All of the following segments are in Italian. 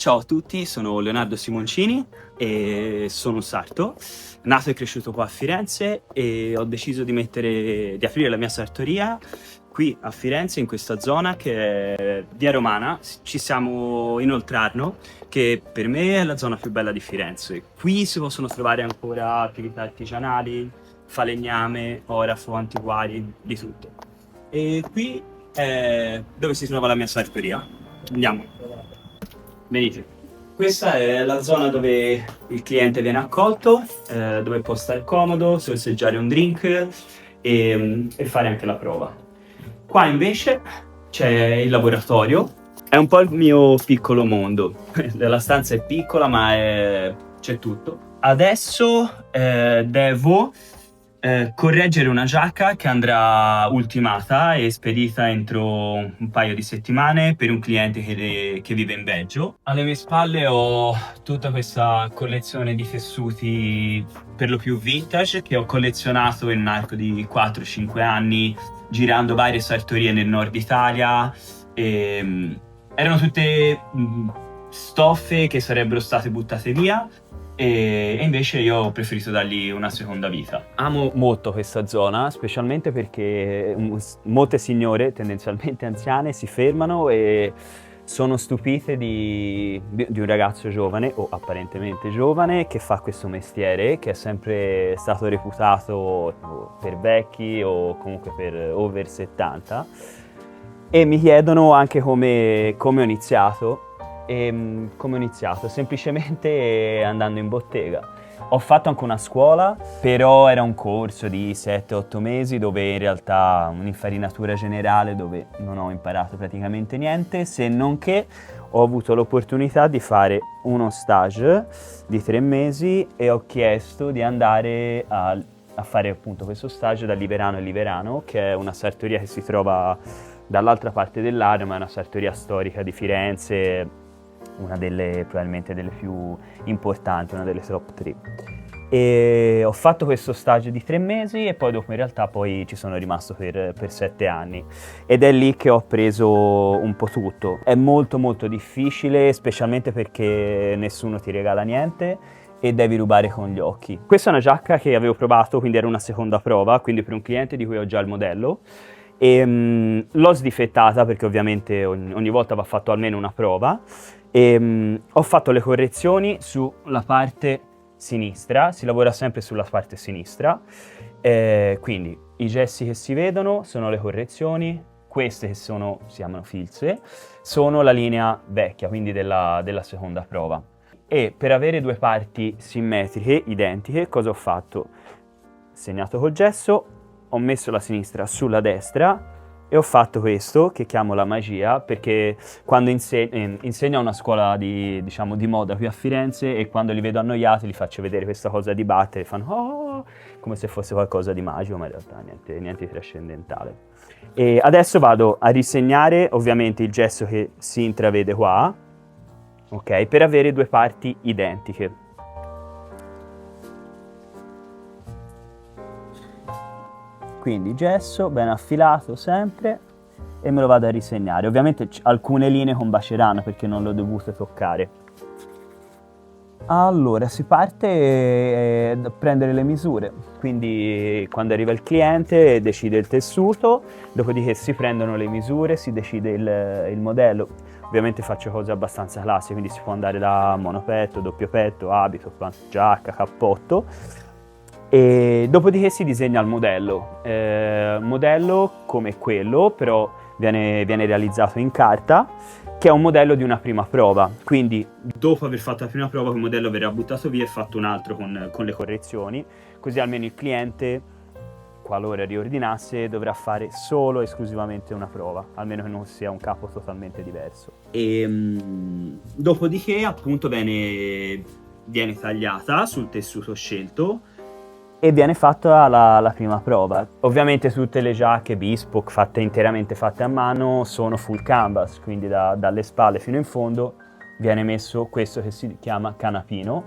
Ciao a tutti, sono Leonardo Simoncini e sono un sarto, nato e cresciuto qua a Firenze e ho deciso di aprire la mia sartoria qui a Firenze, in questa zona che è Via Romana. Ci siamo in Oltrarno, che per me è la zona più bella di Firenze. Qui si possono trovare ancora attività artigianali, falegname, orafo, antiquari, di tutto. E qui è dove si trova la mia sartoria. Andiamo. Venite. Questa è la zona dove il cliente viene accolto, dove può stare comodo, sorseggiare un drink e fare anche la prova. Qua invece c'è il laboratorio, è un po' il mio piccolo mondo. La stanza è piccola ma c'è tutto. Adesso devo correggere una giacca che andrà ultimata e spedita entro un paio di settimane per un cliente che vive in Belgio. Alle mie spalle ho tutta questa collezione di tessuti per lo più vintage che ho collezionato in un arco di 4-5 anni girando varie sartorie nel nord Italia. Erano tutte stoffe che sarebbero state buttate via e invece io ho preferito dargli una seconda vita. Amo molto questa zona, specialmente perché molte signore, tendenzialmente anziane, si fermano e sono stupite di un ragazzo giovane, o apparentemente giovane, che fa questo mestiere, che è sempre stato reputato per vecchi o comunque per over 70, e mi chiedono anche come ho iniziato. E come ho iniziato? Semplicemente andando in bottega. Ho fatto anche una scuola, però era un corso di 7-8 mesi dove in realtà un'infarinatura generale dove non ho imparato praticamente niente, se non che ho avuto l'opportunità di fare uno stage di 3 mesi e ho chiesto di andare a fare appunto questo stage da Liverano e Liverano, che è una sartoria che si trova dall'altra parte dell'Arno, ma è una sartoria storica di Firenze, una delle probabilmente delle più importanti, una delle top 3. E ho fatto questo stage di 3 mesi e poi dopo in realtà poi ci sono rimasto per 7 anni ed è lì che ho preso un po' tutto. È molto molto difficile, specialmente perché nessuno ti regala niente e devi rubare con gli occhi. Questa è una giacca che avevo provato, quindi era una seconda prova, quindi per un cliente di cui ho già il modello. E l'ho sdifettata perché ovviamente ogni volta va fatto almeno una prova e ho fatto le correzioni sulla parte sinistra, si lavora sempre sulla parte sinistra, quindi i gessi che si vedono sono le correzioni, queste che si chiamano filze, sono la linea vecchia, quindi della seconda prova. E per avere due parti simmetriche, identiche, cosa ho fatto? Segnato col gesso, ho messo la sinistra sulla destra e ho fatto questo che chiamo la magia, perché quando insegno a una scuola di moda qui a Firenze e quando li vedo annoiati li faccio vedere questa cosa di battere, fanno oh, come se fosse qualcosa di magico, ma in realtà niente di trascendentale. E adesso vado a risegnare ovviamente il gesso che si intravede qua, ok, per avere due parti identiche. Quindi gesso ben affilato sempre e me lo vado a risegnare. Ovviamente alcune linee combaceranno perché non le ho dovute toccare. Allora si parte da prendere le misure, quindi quando arriva il cliente decide il tessuto, dopodiché si prendono le misure, si decide il modello. Ovviamente faccio cose abbastanza classiche, quindi si può andare da monopetto, doppio petto, abito, giacca, cappotto. E dopodiché si disegna il modello. Modello come quello, però viene realizzato in carta, che è un modello di una prima prova. Quindi dopo aver fatto la prima prova il modello verrà buttato via e fatto un altro con le correzioni, così almeno il cliente, qualora riordinasse, dovrà fare solo e esclusivamente una prova, almeno che non sia un capo totalmente diverso. Dopodiché appunto viene tagliata sul tessuto scelto e viene fatta la prima prova. Ovviamente tutte le giacche bespoke interamente fatte a mano sono full canvas, quindi dalle spalle fino in fondo viene messo questo che si chiama canapino.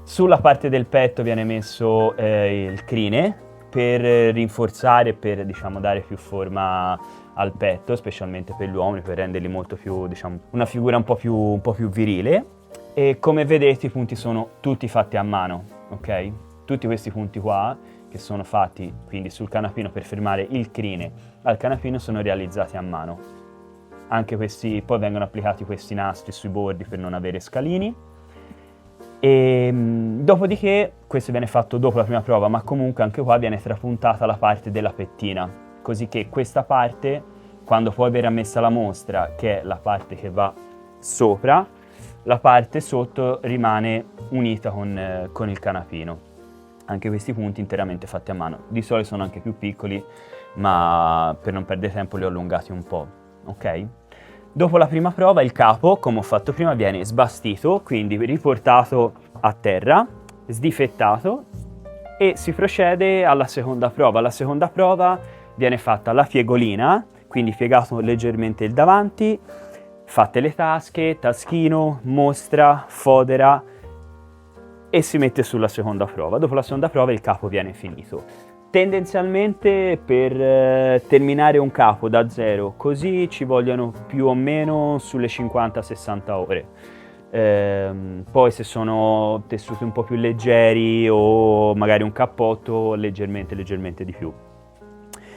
Sulla parte del petto viene messo il crine, per rinforzare, per diciamo dare più forma al petto, specialmente per gli uomini, per renderli molto più, diciamo, una figura un po' più virile. E come vedete i punti sono tutti fatti a mano, ok? Tutti questi punti qua, che sono fatti quindi sul canapino per fermare il crine al canapino, sono realizzati a mano. Anche questi, poi vengono applicati questi nastri sui bordi per non avere scalini. E dopodiché, questo viene fatto dopo la prima prova, ma comunque anche qua viene trapuntata la parte della pettina, così che questa parte, quando poi verrà messa la mostra, che è la parte che va sopra, la parte sotto rimane unita con il canapino. Anche questi punti interamente fatti a mano. Di solito sono anche più piccoli, ma per non perdere tempo li ho allungati un po', ok? Dopo la prima prova il capo, come ho fatto prima, viene sbastito, quindi riportato a terra, sdifettato, e si procede alla seconda prova. La seconda prova viene fatta la piegolina, quindi piegato leggermente il davanti, fatte le tasche, taschino, mostra, fodera, e si mette sulla seconda prova. Dopo la seconda prova il capo viene finito. Tendenzialmente per terminare un capo da zero così ci vogliono più o meno sulle 50-60 ore. Poi se sono tessuti un po' più leggeri o magari un cappotto, leggermente di più.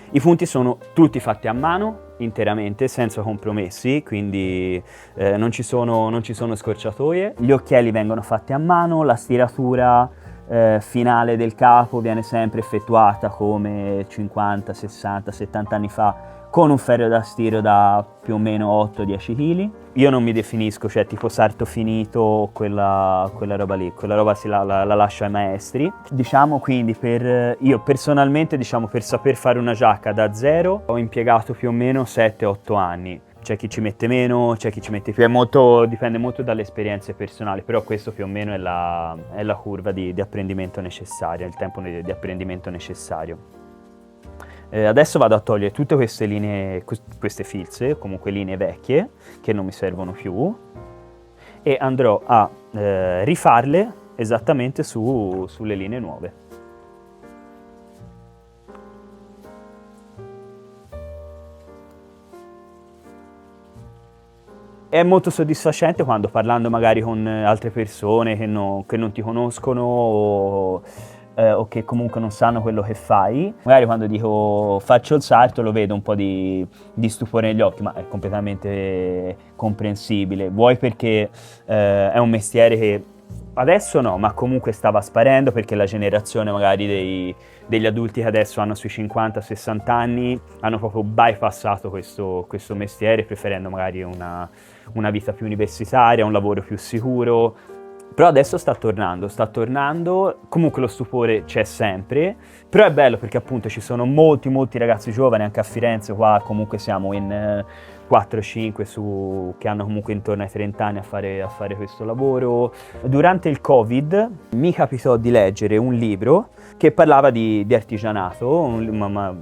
I punti sono tutti fatti a mano, interamente, senza compromessi, quindi non ci sono scorciatoie. Gli occhiali vengono fatti a mano, la stiratura finale del capo viene sempre effettuata come 50, 60, 70 anni fa con un ferro da stiro da più o meno 8-10 kg. Io non mi definisco, cioè tipo sarto finito, quella roba lì, quella roba la lascio ai maestri. Diciamo quindi io personalmente, diciamo, per saper fare una giacca da zero ho impiegato più o meno 7-8 anni. C'è chi ci mette meno, c'è chi ci mette più, dipende molto dalle esperienze personali, però questo più o meno è la curva di apprendimento necessaria, il tempo di apprendimento necessario. Adesso vado a togliere tutte queste linee, queste filze, comunque linee vecchie, che non mi servono più, e andrò a rifarle esattamente sulle linee nuove. È molto soddisfacente quando, parlando magari con altre persone che non ti conoscono o che comunque non sanno quello che fai, magari quando dico faccio il salto lo vedo un po' di stupore negli occhi, ma è completamente comprensibile. Vuoi perché è un mestiere che adesso no, ma comunque stava sparendo, perché la generazione magari degli adulti che adesso hanno sui 50-60 anni hanno proprio bypassato questo mestiere, preferendo magari una vita più universitaria, un lavoro più sicuro. Però adesso sta tornando, comunque lo stupore c'è sempre, però è bello perché appunto ci sono molti ragazzi giovani, anche a Firenze qua comunque siamo in 4-5 che hanno comunque intorno ai 30 anni a fare questo lavoro. Durante il Covid mi capitò di leggere un libro che parlava di artigianato,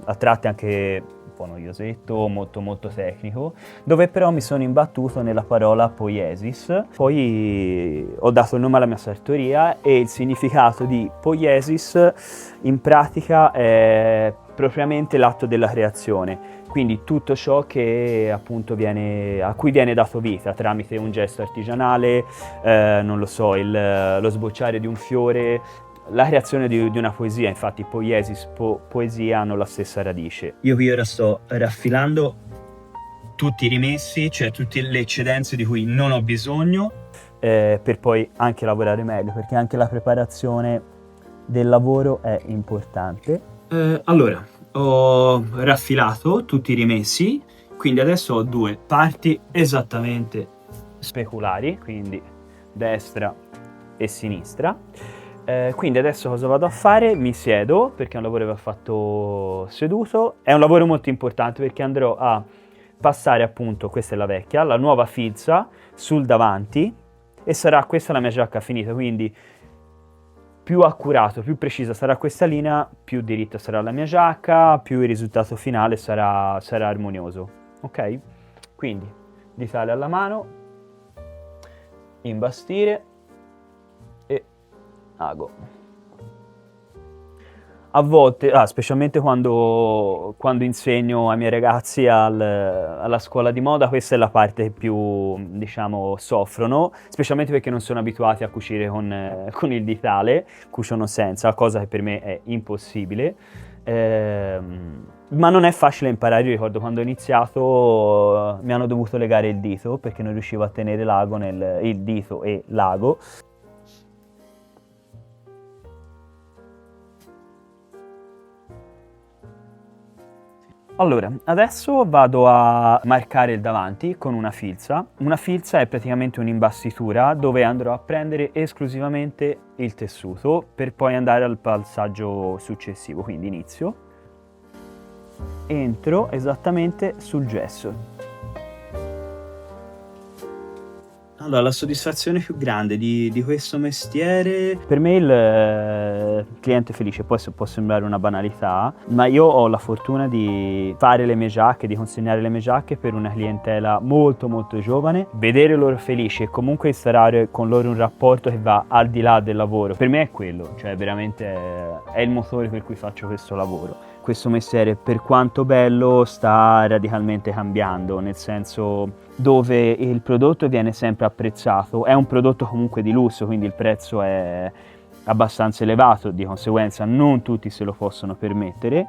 a tratti anche un po' noiosetto, molto tecnico, dove però mi sono imbattuto nella parola poiesis. Poi ho dato il nome alla mia sartoria e il significato di poiesis in pratica è propriamente l'atto della creazione, quindi tutto ciò che appunto a cui viene dato vita tramite un gesto artigianale, non lo so, lo sbocciare di un fiore, la creazione di una poesia. Infatti poiesis, poesia hanno la stessa radice. Io qui ora sto raffilando tutti i rimessi, cioè tutte le eccedenze di cui non ho bisogno, per poi anche lavorare meglio, perché anche la preparazione del lavoro è importante. Allora, ho raffilato tutti i rimessi, quindi adesso ho due parti esattamente speculari, quindi destra e sinistra. Quindi adesso cosa vado a fare? Mi siedo, perché è un lavoro che va fatto seduto. È un lavoro molto importante perché andrò a passare appunto, questa è la vecchia, la nuova filza sul davanti, e sarà questa la mia giacca finita, quindi più accurato, più precisa sarà questa linea, più diritta sarà la mia giacca, più il risultato finale sarà armonioso, ok? Quindi ditale alla mano, imbastire e ago. A volte, specialmente quando insegno ai miei ragazzi alla scuola di moda, questa è la parte che più, diciamo, soffrono, specialmente perché non sono abituati a cucire con il ditale, cuciono senza, cosa che per me è impossibile. Ma non è facile imparare. Io ricordo quando ho iniziato mi hanno dovuto legare il dito perché non riuscivo a tenere il dito e l'ago. Allora, adesso vado a marcare il davanti con una filza. Una filza è praticamente un'imbastitura dove andrò a prendere esclusivamente il tessuto per poi andare al passaggio successivo. Quindi inizio, entro esattamente sul gesso. Allora, la soddisfazione più grande di questo mestiere, per me il cliente felice, poi può sembrare una banalità, ma io ho la fortuna di fare le mie giacche, di consegnare le mie giacche per una clientela molto molto giovane, vedere loro felici e comunque instaurare con loro un rapporto che va al di là del lavoro, per me è quello, cioè veramente è il motore per cui faccio questo lavoro. Questo mestiere, per quanto bello, sta radicalmente cambiando, nel senso dove il prodotto viene sempre apprezzato, è un prodotto comunque di lusso, quindi il prezzo è abbastanza elevato, di conseguenza non tutti se lo possono permettere,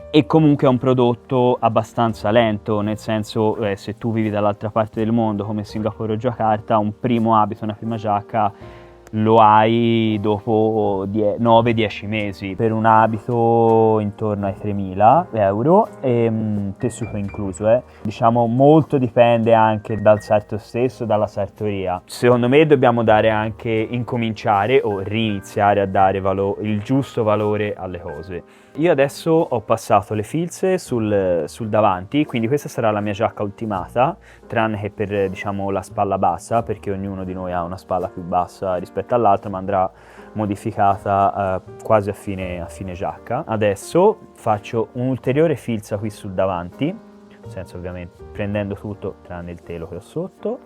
e comunque è un prodotto abbastanza lento, nel senso se tu vivi dall'altra parte del mondo come Singapore o Giacarta, un primo abito, una prima giacca lo hai dopo 9-10 mesi, per un abito intorno ai 3.000 euro e tessuto incluso. Diciamo molto dipende anche dal sarto stesso, dalla sartoria. Secondo me dobbiamo dare anche, incominciare o riniziare a dare il giusto valore alle cose. Io adesso ho passato le filze sul davanti, quindi questa sarà la mia giacca ultimata, tranne che per, diciamo, la spalla bassa, perché ognuno di noi ha una spalla più bassa rispetto all'altra, ma andrà modificata quasi a fine giacca. Adesso faccio un'ulteriore filza qui sul davanti, nel senso ovviamente prendendo tutto tranne il telo che ho sotto,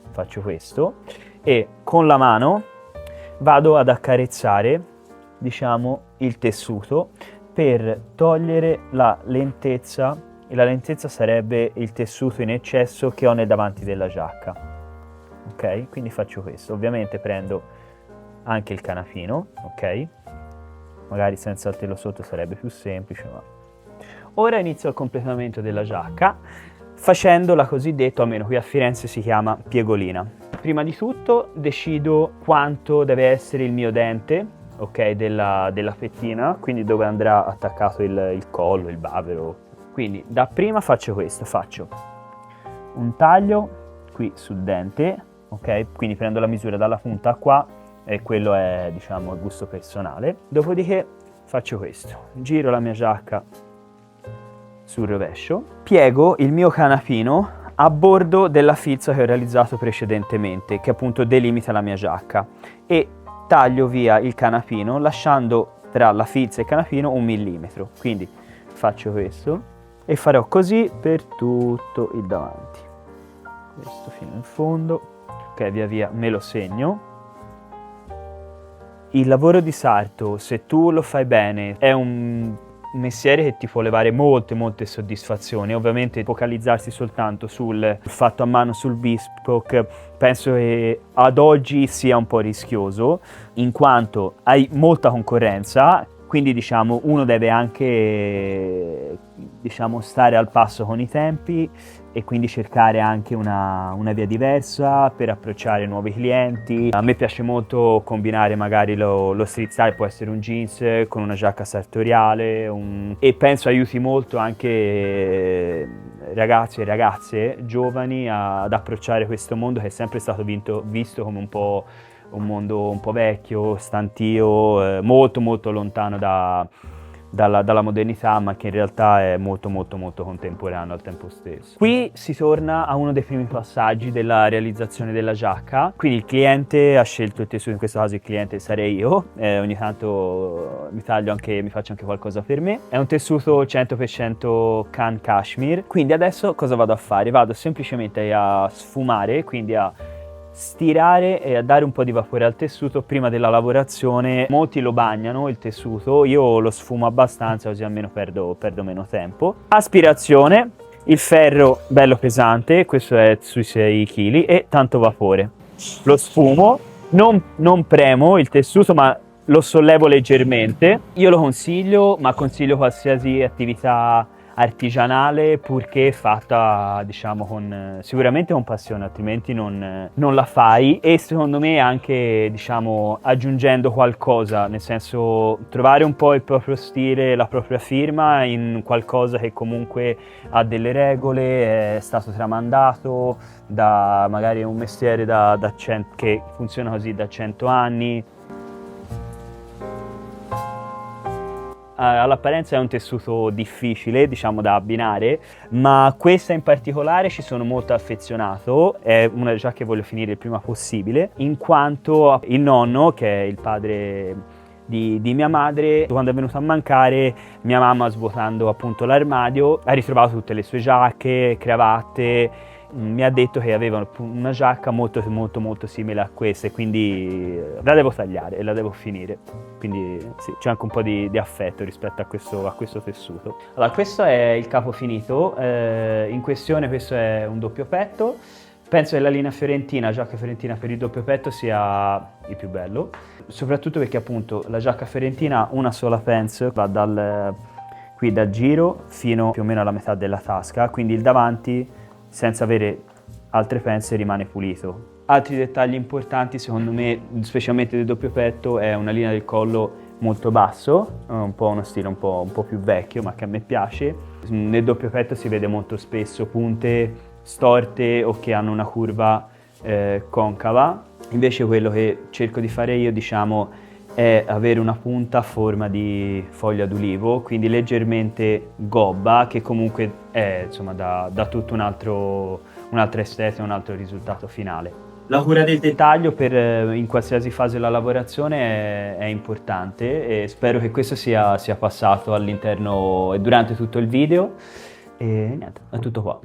faccio questo e con la mano vado ad accarezzare, diciamo, il tessuto per togliere la lentezza, e la lentezza sarebbe il tessuto in eccesso che ho nel davanti della giacca. Ok? Quindi faccio questo. Ovviamente prendo anche il canapino, ok? Magari senza il telo sotto sarebbe più semplice, ma... Ora inizio il completamento della giacca facendo la cosiddetta, almeno qui a Firenze si chiama piegolina. Prima di tutto decido quanto deve essere il mio dente, ok, della pettina, quindi dove andrà attaccato il collo, il bavero. Quindi dapprima faccio questo, faccio un taglio qui sul dente, ok, quindi prendo la misura dalla punta a qua e quello è, diciamo, il gusto personale. Dopodiché faccio questo, giro la mia giacca sul rovescio, piego il mio canapino a bordo della filza che ho realizzato precedentemente, che appunto delimita la mia giacca, e taglio via il canapino lasciando tra la filza e il canapino 1 millimetro. Quindi faccio questo e farò così per tutto il davanti, questo fino in fondo, ok, via via me lo segno. Il lavoro di sarto, se tu lo fai bene, è un mestiere che ti può levare molte soddisfazioni. Ovviamente focalizzarsi soltanto sul fatto a mano, sul bespoke, penso che ad oggi sia un po' rischioso, in quanto hai molta concorrenza, quindi diciamo uno deve anche, diciamo, stare al passo con i tempi e quindi cercare anche una via diversa per approcciare nuovi clienti. A me piace molto combinare magari lo street style, può essere un jeans con una giacca sartoriale, e penso aiuti molto anche ragazzi e ragazze giovani ad approcciare questo mondo che è sempre stato visto come un mondo un po' vecchio, stantio, molto lontano dalla modernità, ma che in realtà è molto contemporaneo al tempo stesso. Qui si torna a uno dei primi passaggi della realizzazione della giacca. Quindi il cliente ha scelto il tessuto, in questo caso il cliente sarei io, ogni tanto mi faccio anche qualcosa per me. È un tessuto 100% Khan Kashmir. Quindi adesso cosa vado a fare? Vado semplicemente a sfumare, quindi a stirare e a dare un po' di vapore al tessuto prima della lavorazione. Molti lo bagnano il tessuto, io lo sfumo abbastanza così almeno perdo meno tempo. Aspirazione, il ferro bello pesante, questo è sui 6 kg e tanto vapore. Lo sfumo, non premo il tessuto ma lo sollevo leggermente. Io lo consiglio, ma consiglio qualsiasi attività artigianale purché fatta, diciamo, sicuramente con passione, altrimenti non la fai. E secondo me anche, diciamo, aggiungendo qualcosa, nel senso trovare un po' il proprio stile, la propria firma in qualcosa che comunque ha delle regole, è stato tramandato da magari un mestiere che funziona così da 100 anni. All'apparenza è un tessuto difficile, diciamo, da abbinare, ma questa in particolare ci sono molto affezionato, è una giacca che voglio finire il prima possibile, in quanto il nonno, che è il padre di mia madre, quando è venuto a mancare, mia mamma, svuotando appunto l'armadio, ha ritrovato tutte le sue giacche, cravatte. Mi ha detto che aveva una giacca molto simile a questa, e quindi la devo tagliare e la devo finire. Quindi sì, c'è anche un po' di affetto rispetto a questo tessuto. Allora, questo è il capo finito, in questione questo è un doppio petto. Penso che la linea fiorentina, giacca fiorentina per il doppio petto, sia il più bello, soprattutto perché appunto la giacca fiorentina ha una sola pence, va qui dal giro fino più o meno alla metà della tasca, quindi il davanti senza avere altre pence rimane pulito. Altri dettagli importanti secondo me, specialmente del doppio petto, è una linea del collo molto basso, un po' uno stile un po' più vecchio ma che a me piace. Nel doppio petto si vede molto spesso punte storte o che hanno una curva concava, invece quello che cerco di fare io, diciamo, è avere una punta a forma di foglia d'ulivo, quindi leggermente gobba, che comunque è, insomma, dà tutto un'altra estetica, un altro risultato finale. La cura del dettaglio in qualsiasi fase della lavorazione è importante, e spero che questo sia passato all'interno e durante tutto il video. E niente, è tutto qua.